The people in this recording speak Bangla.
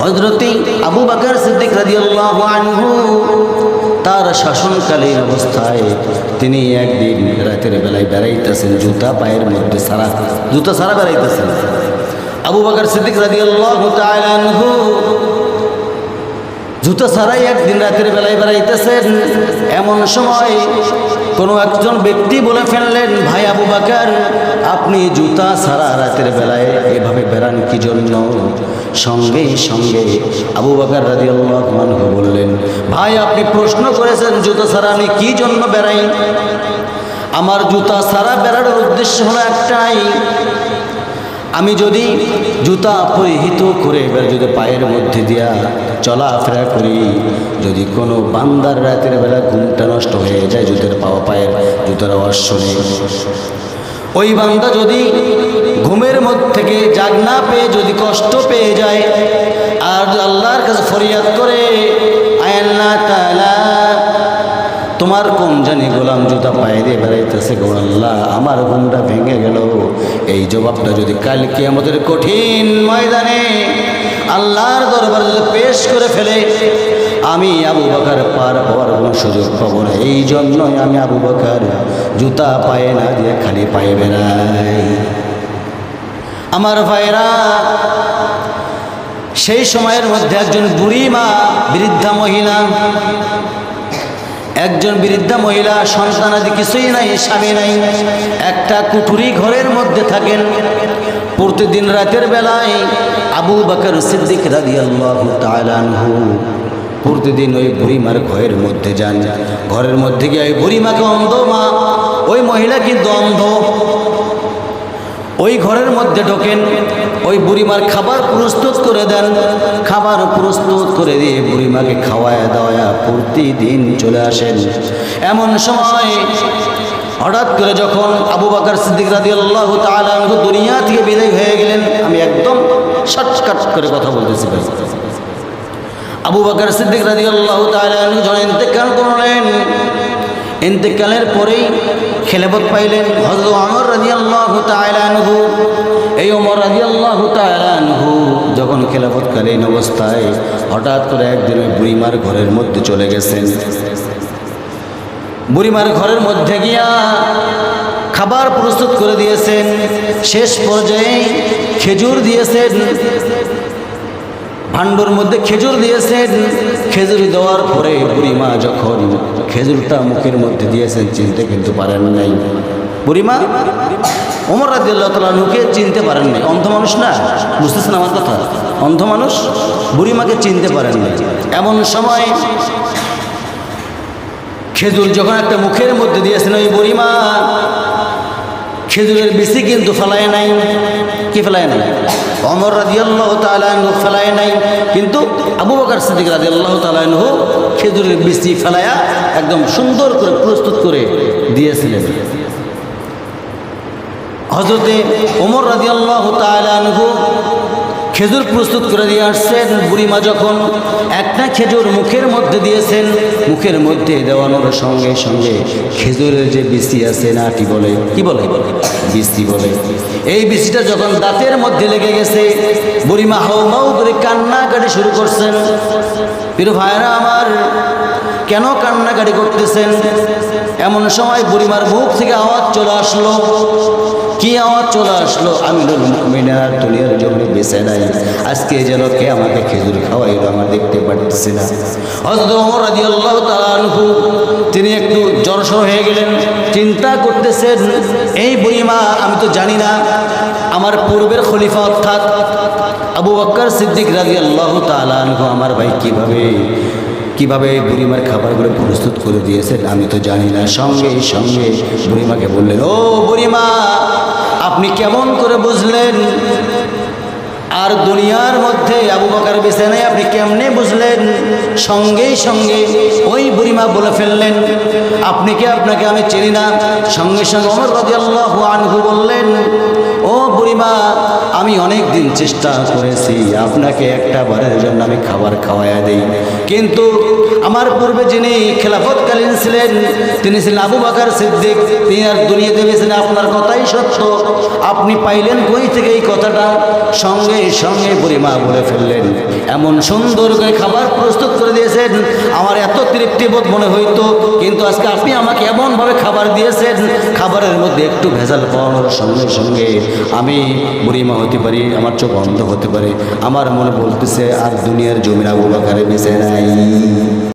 হযরত আবু বকর সিদ্দিক রাদিয়াল্লাহু আনহু তার শাসনকালীন অবস্থায় তিনি একদিন রাতের বেলায় বেড়াইতেছেন, জুতা পায়ের মধ্যে সারা, জুতা সারা বেড়াইতেছেন। আবু বকর সিদ্দিক রাদিয়াল্লাহু তাআলা আনহু জুতা ছাড়াই একদিন রাতের বেলায় বেড়াইতেছেন। এমন সময় কোনো একজন ব্যক্তি বলে ফেললেন, ভাই আবু বকর, আপনি জুতা ছাড়া রাতের বেলায় এভাবে বেড়ান কি জন্য? সঙ্গে সঙ্গে আবু বকর রাদিয়াল্লাহু আনহু বললেন, ভাই আপনি প্রশ্ন করেছেন জুতা ছাড়া আমি কি জন্য বেড়াই? আমার জুতা ছাড়া বেড়ানোর উদ্দেশ্য হলো একটাই, আমি যদি জুতা পরিহিত করে যদি পায়ের মধ্যে দিয়া চলাফেরা করি, যদি কোনো বান্দার রাতের বেলা ঘুমটা নষ্ট হয়ে যায়, পায়ের জুতার আওয়াজ শুনে, ওই বান্দা যদি ঘুমের মধ্যে থেকে জাগ না পেয়ে যদি কষ্ট পেয়ে যায় আর আল্লাহর কাছে ফরিয়াদ করে, আয় আল্লাহ তাআলা, তোমার কোন জানি গোলাম জুতা পায়ে দিয়ে বেড়াইতেছে গো আল্লাহ, আমার ঘুমটা ভেঙে গেল, এই জবাবটা যদি কালকে আমাদের কঠিন ময়দানে আল্লাহর দরবারে যদি পেশ করে ফেলে, আমি আবু বকর পার হওয়ার কোনো সুযোগ পাবো না। এই জন্যই আমি আবু বকর জুতা পায়ে না দিয়ে খালি পায়ে বেড়াই। আমার ভাইরা, সেই সময়ের মধ্যে একজন বুড়ি মা, বৃদ্ধা মহিলা, একজন বৃদ্ধা মহিলা, সন্তানাদি কিছুই নাই, স্বামী নাই, একটা কুঠুরি ঘরের মধ্যে থাকেন। প্রতিদিন রাতের বেলায় আবু বকর সিদ্দিক রাদিয়াল্লাহু তাআলা আনহু প্রতিদিন ওই বুড়িমার ঘরের মধ্যে যান। ঘরের মধ্যে গিয়ে ওই বুড়িমাকে, অন্ধ মা, ওই মহিলা কিন্তু অন্ধ, ওই ঘরের মধ্যে ঢোকেন, ওই বুড়িমার খাবার প্রস্তুত করে দেন। খাবার প্রস্তুত করে দিয়ে বুড়িমাকে খাওয়ায় দাওয়ায় প্রতিদিন চলে আসেন। এমন সময় হঠাৎ করে যখন আবু বকর সিদ্দিক রাদিয়াল্লাহু তাআলা আনহু দুনিয়া থেকে বিদায় হয়ে গেলেন, আমি একদম শর্টকাট করে কথা বলতেছি, আবু বকর সিদ্দিক রাদিয়াল্লাহু তাআলা আনহু যখন ইন্তেকাল করলেন, ইন্তেকালের পরেই খেলাফত পাইলেন হযরত ওমর রাদিয়াল্লাহু তাআলা আনহু। এই ওমর রাদিয়াল্লাহু তাআলা আনহু যখন খেলাফতকালীন অবস্থায় হঠাৎ করে একদিন ওই বুড়িমার ঘরের মধ্যে চলে গেছেন। বুড়িমার ঘরের মধ্যে গিয়া খাবার প্রস্তুত করে দিয়েছেন। শেষ পর্যায়ে খেজুর দিয়েছেন, ভাণ্ডুর মধ্যে খেজুর দিয়েছেন। খেজুর দেওয়ার পরে বুড়িমা যখন খেজুরটা মুখের মধ্যে দিয়েছেন, চিনতে কিন্তু পারেন নাই। বুড়িমা ওমর রাদিয়াল্লাহু তাআলা আনহুকে চিনতে পারেন নাই। অন্ধ মানুষ না, বুঝতেছেন আমার কথা? অন্ধ মানুষ বুড়িমাকে চিনতে পারেন নাই। এমন সময় খেজুর যখন একটা মুখের মধ্যে দিয়েছেন, ওই বুড়িমা খেজুরের বিচি কিন্তু ফেলায় নাই। কি ফেলায় নাই? ওমর রাদিয়াল্লাহু তাআলা আনহু ফেলায় নাই, কিন্তু আবু বকর সিদ্দিক রাদিয়াল্লাহু তাআলা আনহু খেজুরের বিচি ফেলায়া একদম সুন্দর করে প্রস্তুত করে দিয়েছিলেন। হযরতে ওমর রাদিয়াল্লাহু তাআলা আনহু খেজুর প্রস্তুত করে দিয়ে আসছেন। বুড়িমা যখন একটা খেজুর মুখের মধ্যে দিয়েছেন, মুখের মধ্যে দেওয়ানোর সঙ্গে সঙ্গে খেজুরের যে বিচি আছে, নাটি বলে, কি বলে, বিচি বলে, এই বিচিটা যখন দাঁতের মধ্যে লেগে গেছে, বুড়িমা হাউমাউ করে কান্নাকাটি শুরু করছেন। প্রিয় ভাইরা আমার, কেন কান্নাকাটি করতেছেন? এমন সময় বুড়িমার মুখ থেকে আওয়াজ চলে আসলো। কি আওয়াজ চলে আসলো? আমিরুল মুমিনিন আর দুনিয়ার জন্য বেঁচে নাই, আজকে যেন কে আমাকে খেজুর খাওয়াইলো আমার দেখতে পারতেছি না। হযরত ওমর রাদিয়াল্লাহু তাআলা আনহু তিনি একটু জড়সড় হয়ে গেলেন, চিন্তা করতেছেন, এই বুড়িমা আমি তো জানি না আমার পূর্বের খলিফা অর্থাৎ আবু বকর সিদ্দিক রাদিয়াল্লাহু তাআলা আনহু আমার ভাই কিভাবে বুড়িমার খাবারগুলো প্রস্তুত করে দিয়েছেন, আমি তো জানি না। সঙ্গে সঙ্গে বুড়িমাকে বললেন, ও বুড়িমা, আপনি কেমন করে বুঝলেন আর দুনিয়ার মধ্যে আবু বকর বেঁচে নাই, আপনি কেমনে বুঝলেন? সঙ্গে সঙ্গে ওই বুড়িমা বলে ফেললেন, আপনাকে আমি চিনি না। সঙ্গে সঙ্গে ওমর রাদিয়াল্লাহু আনহু বললেন, ও বুড়িমা, আমি অনেক দিন চেষ্টা করেছি আপনাকে একটা বারের জন্য আমি খাবার খাওয়াইয়া দিই, কিন্তু আমার পূর্বে যিনি খেলাফতকালীন ছিলেন তিনি ছিলেন আবু বকর সিদ্দিক, তিনি আর দুনিয়াতে বেঁচে না। আপনার কথাই সত্য, আপনি পাইলেন কই থেকে এই কথাটা? সঙ্গে সঙ্গে বুড়িমা বলে ফেললেন, এমন সুন্দর করে খাবার প্রস্তুত করে দিয়েছেন, আমার এত তৃপ্তিবোধ মনে হইতো, কিন্তু আজকে আপনি আমাকে এমনভাবে খাবার দিয়েছেন, খাবারের মধ্যে একটু ভেজাল পাওয়ানোর সঙ্গে সঙ্গে আমি বুড়িমা হতে পারি, আমার চোখ অন্ধ হতে পারে। আমার মনে বলতেছে আর দুনিয়ার জমিন আবু বকর বেঁচে নাই।